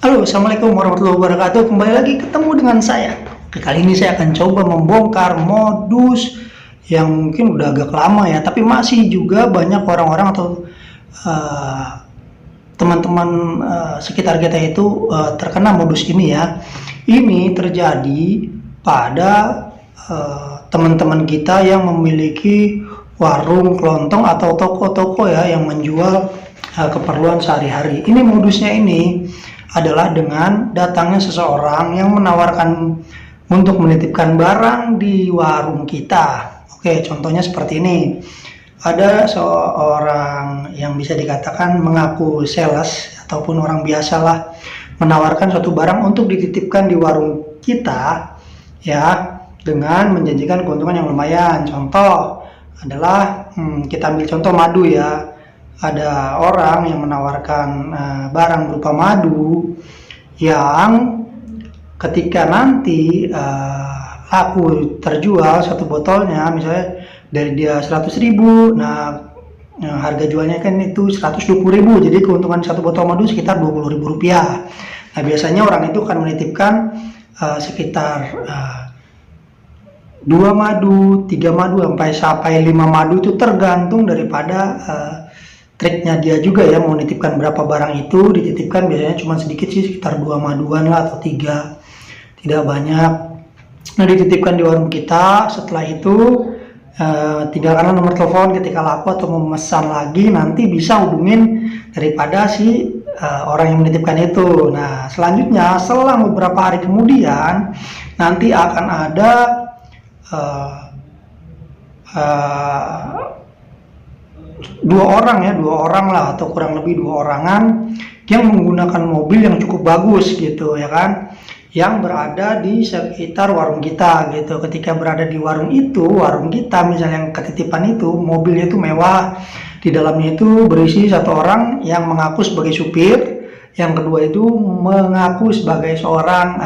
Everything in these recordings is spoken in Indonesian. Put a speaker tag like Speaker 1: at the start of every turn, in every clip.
Speaker 1: Halo, Assalamualaikum warahmatullahi wabarakatuh. Kembali lagi ketemu dengan saya. Kali ini saya akan coba membongkar modus yang mungkin udah agak lama ya, tapi masih juga banyak orang-orang atau eh, teman-teman sekitar kita itu terkena modus ini ya. Ini terjadi pada teman-teman kita yang memiliki warung kelontong atau toko-toko ya yang menjual keperluan sehari-hari. Ini modusnya ini adalah dengan datangnya seseorang yang menawarkan untuk menitipkan barang di warung kita. Oke, contohnya seperti ini. Ada seorang yang bisa dikatakan mengaku sales ataupun orang biasa lah menawarkan suatu barang untuk dititipkan di warung kita ya dengan menjanjikan keuntungan yang lumayan. Contoh adalah kita ambil contoh madu ya. Ada orang yang menawarkan barang berupa madu yang ketika nanti laku terjual satu botolnya misalnya dari dia 100.000, nah harga jualnya kan itu 120.000, jadi keuntungan satu botol madu sekitar 20.000 rupiah. Nah biasanya orang itu akan menitipkan sekitar 2 madu, 3 madu, sampai 5 madu, itu tergantung daripada triknya dia juga ya, mau nitipkan berapa barang itu dititipkan. Biasanya cuma sedikit sih, sekitar 2 maduan lah atau 3, tidak banyak. Nah dititipkan di warung kita, setelah itu tinggalkan nomor telepon. Ketika laku atau memesan lagi nanti bisa hubungin daripada si orang yang menitipkan itu. Nah selanjutnya selang beberapa hari kemudian nanti akan ada uh, uh, dua orang lah atau kurang lebih 2 orangan yang menggunakan mobil yang cukup bagus gitu ya kan, yang berada di sekitar warung kita gitu. Ketika berada di warung itu, warung kita misalnya yang ketitipan itu, mobilnya itu mewah, di dalamnya itu berisi satu orang yang mengaku sebagai supir, yang kedua itu mengaku sebagai seorang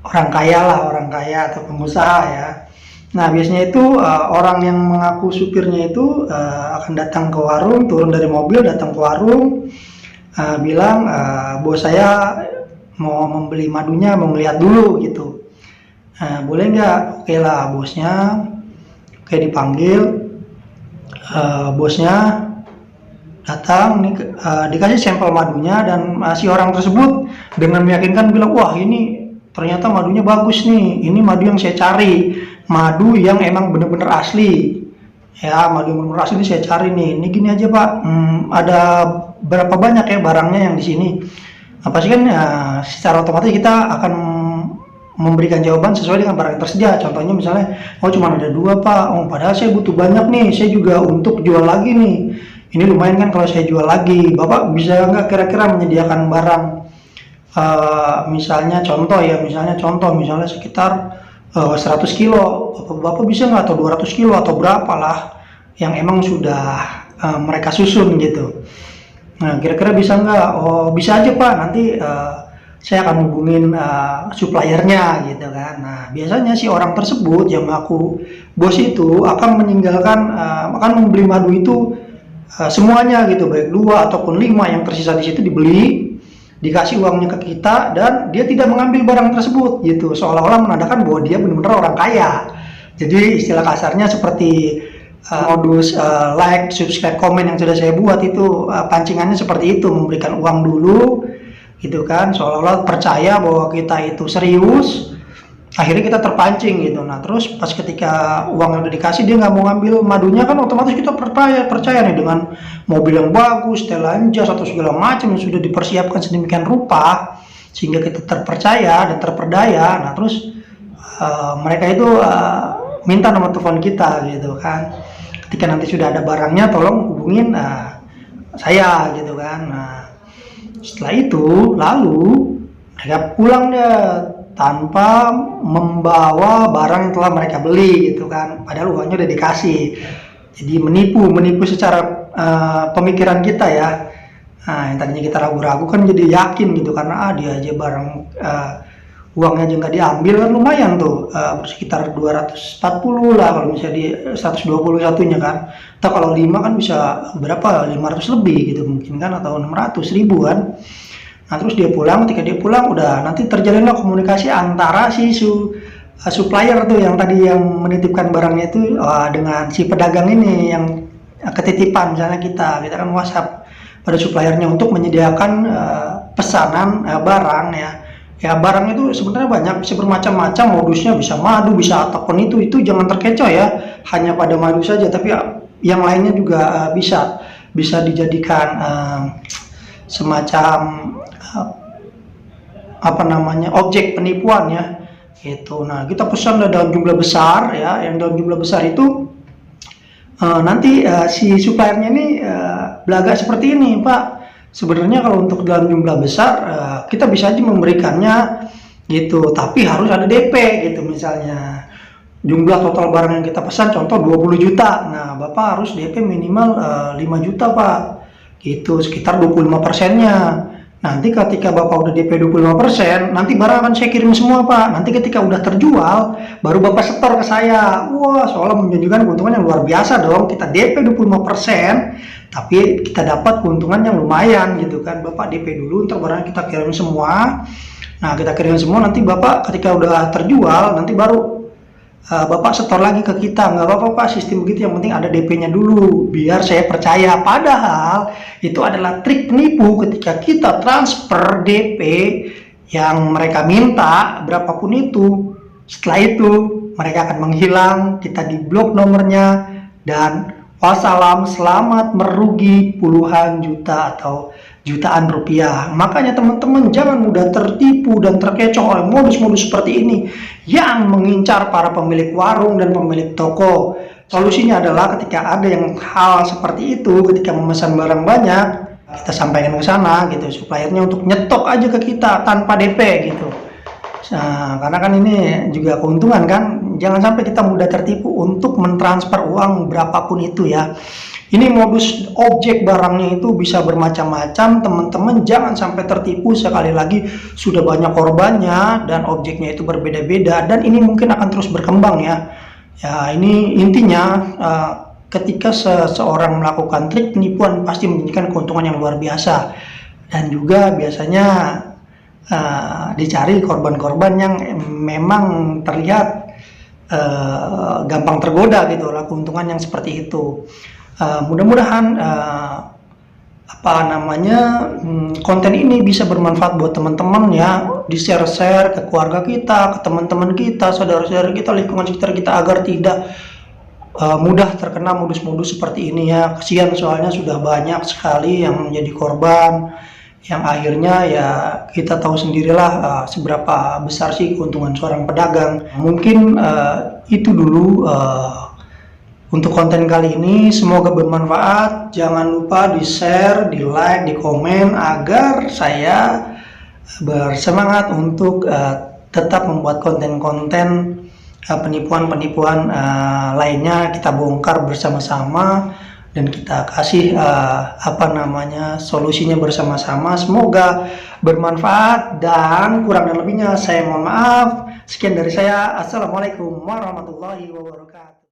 Speaker 1: orang kaya atau pengusaha ya. Nah biasanya itu orang yang mengaku supirnya itu akan datang ke warung, turun dari mobil, datang ke warung, bilang bos saya mau membeli madunya, mau ngeliat dulu gitu. Boleh nggak? Oke lah bosnya, oke dipanggil, bosnya datang nih, dikasih sampel madunya dan si orang tersebut dengan meyakinkan bilang, wah ini ternyata madunya bagus nih, ini madu yang saya cari, madu yang emang bener-bener asli ya, madu yang bener-bener asli ini saya cari nih. Ini gini aja pak, ada berapa banyak ya barangnya yang di sini. Nah pasti kan ya, secara otomatis kita akan memberikan jawaban sesuai dengan barang yang tersedia. Contohnya misalnya, oh cuma ada 2 pak, oh padahal saya butuh banyak nih, saya juga untuk jual lagi nih, ini lumayan kan kalau saya jual lagi, bapak bisa nggak kira-kira menyediakan barang misalnya misalnya sekitar 100 kilo, bapak bisa nggak, atau 200 kilo atau berapa lah yang emang sudah mereka susun gitu. Nah kira-kira bisa nggak? Oh bisa aja pak, nanti saya akan hubungin suppliernya gitu kan. Nah biasanya si orang tersebut yang mengaku bos itu akan meninggalkan, akan membeli madu itu semuanya gitu, baik 2 ataupun 5 yang tersisa di situ dibeli, dikasih uangnya ke kita, dan dia tidak mengambil barang tersebut gitu, seolah-olah menandakan bahwa dia benar-benar orang kaya. Jadi istilah kasarnya seperti modus like, subscribe, komen yang sudah saya buat itu, pancingannya seperti itu, memberikan uang dulu gitu kan, seolah-olah percaya bahwa kita itu serius, akhirnya kita terpancing gitu. Nah terus pas ketika uangnya udah dikasih dia nggak mau ngambil madunya, kan otomatis kita percaya nih dengan mobil yang bagus, setelan jas atau segala macam yang sudah dipersiapkan sedemikian rupa sehingga kita terpercaya dan terperdaya. Nah terus mereka itu minta nomor telepon kita gitu kan, ketika nanti sudah ada barangnya tolong hubungin saya gitu kan. Nah setelah itu lalu mereka pulang deh tanpa membawa barang yang telah mereka beli gitu kan, padahal uangnya udah dikasih. Jadi menipu secara pemikiran kita ya. Nah yang tadinya kita ragu-ragu kan jadi yakin gitu, karena dia aja barang uangnya aja nggak diambil kan, lumayan tuh sekitar 240 lah kalau misalnya di 120 satunya kan, atau kalau 5 kan bisa berapa, 500 lebih gitu mungkin kan, atau 600 ribu kan. Nah, terus dia pulang, ketika dia pulang udah nanti terjalinlah komunikasi antara si supplier tuh yang tadi yang menitipkan barangnya itu dengan si pedagang ini yang ketitipan. Misalnya kita kan WhatsApp pada suppliernya untuk menyediakan pesanan barang ya. Ya, barang itu sebenarnya banyak, bisa bermacam-macam modusnya, bisa madu, bisa apapun itu jangan terkecoh ya, hanya pada madu saja, tapi yang lainnya juga bisa dijadikan semacam apa namanya, objek penipuan ya gitu. Nah, kita pesan dalam jumlah besar ya, yang dalam jumlah besar itu nanti si suppliernya ini belaga seperti ini, Pak. Sebenarnya kalau untuk dalam jumlah besar kita bisa aja memberikannya gitu, tapi harus ada DP gitu. Misalnya jumlah total barang yang kita pesan contoh 20 juta. Nah, Bapak harus DP minimal 5 juta, Pak. Gitu, sekitar 25%-nya. Nanti ketika Bapak udah DP 25%, nanti barang akan saya kirim semua, Pak. Nanti ketika udah terjual, baru Bapak setor ke saya. Wah, soalnya menjanjikan keuntungan yang luar biasa dong. Kita DP 25%, tapi kita dapat keuntungan yang lumayan gitu kan. Bapak DP dulu, ntar barang kita kirim semua. Nah, kita kirim semua, nanti Bapak ketika udah terjual, nanti baru Bapak setor lagi ke kita. Nggak apa-apa, Pak, sistem begitu, yang penting ada DP-nya dulu biar saya percaya. Padahal itu adalah trik penipu. Ketika kita transfer DP yang mereka minta berapapun itu, setelah itu mereka akan menghilang, kita diblok nomornya, dan wassalam, selamat merugi puluhan juta atau jutaan rupiah. Makanya teman-teman jangan mudah tertipu dan terkecoh oleh modus-modus seperti ini yang mengincar para pemilik warung dan pemilik toko. Solusinya adalah ketika ada yang hal seperti itu, ketika memesan barang banyak, kita sampaikan ke sana gitu, suppliernya untuk nyetok aja ke kita tanpa DP gitu. Nah, karena kan ini juga keuntungan kan, jangan sampai kita mudah tertipu untuk mentransfer uang berapapun itu ya. Ini modus objek barangnya itu bisa bermacam-macam, teman-teman jangan sampai tertipu. Sekali lagi, sudah banyak korbannya dan objeknya itu berbeda-beda, dan ini mungkin akan terus berkembang ya. Ya, ini intinya ketika seseorang melakukan trik penipuan pasti menjanjikan keuntungan yang luar biasa, dan juga biasanya dicari korban-korban yang memang terlihat gampang tergoda gitu lah keuntungan yang seperti itu. Mudah-mudahan konten ini bisa bermanfaat buat teman-teman ya, di-share ke keluarga kita, ke teman-teman kita, saudara-saudara kita, lingkungan sekitar kita, agar tidak mudah terkena modus-modus seperti ini ya. Kasihan soalnya sudah banyak sekali yang menjadi korban, yang akhirnya ya kita tahu sendirilah seberapa besar sih keuntungan seorang pedagang. Mungkin itu dulu untuk konten kali ini, semoga bermanfaat. Jangan lupa di-share, di-like, di-komen agar saya bersemangat untuk tetap membuat konten-konten penipuan-penipuan lainnya. Kita bongkar bersama-sama dan kita kasih solusinya bersama-sama. Semoga bermanfaat, dan kurang dan lebihnya saya mohon maaf. Sekian dari saya. Assalamualaikum warahmatullahi wabarakatuh.